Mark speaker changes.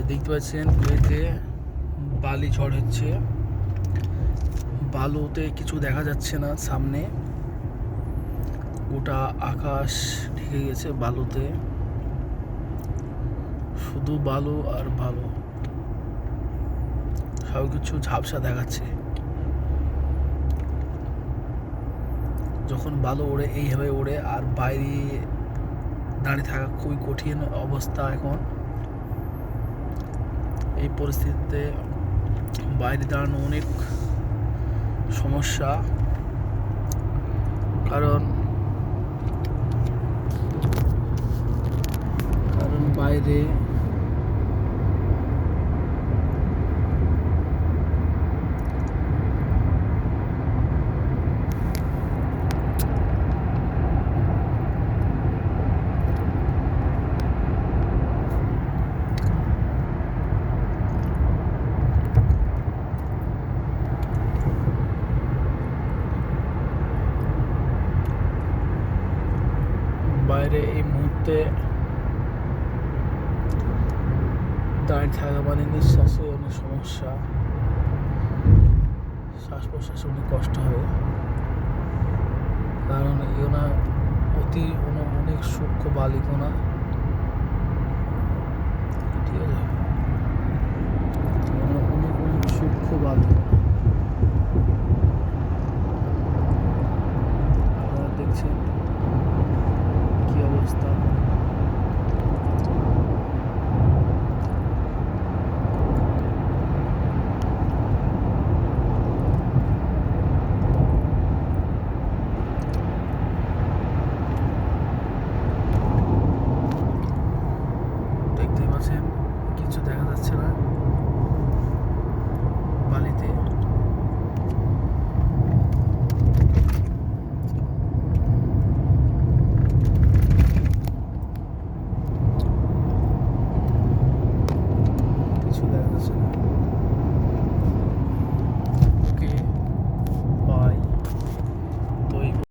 Speaker 1: দেখতে পাচ্ছেন কুয়েতে বালি ঝড় হচ্ছে। বালুতে কিছু দেখা যাচ্ছে না, সামনে গোটা আকাশ ঢেকে গেছে বালুতে, শুধু বালু আর বালু, সব কিছু ঝাপসা দেখাচ্ছে। যখন বালু ওড়ে এইভাবে ওড়ে, আর বাইরে দাঁড়িয়ে থাকা খুবই কঠিন অবস্থা। এখন এই পরিস্থিতিতে বাইরে দাঁড়ানো অনেক সমস্যা, কারণ বাইরে এই মুহূর্তে দাঁড়িয়ে থাকা মানে নিঃশ্বাসে অনেক সমস্যা, শ্বাস প্রশ্বাসে অনেক কষ্ট হবে, কারণ এগুলো অনেক সূক্ষ্ম বালিকণা। ঠিক আছে, অনেক অনেক সূক্ষ্ম বালিকণা। আপনারা দেখছেন কি অবস্থা। দেখতে পাচ্ছেন কিছু দেখা যাচ্ছে না বালিতে। কিছু দেখা যাচ্ছে না।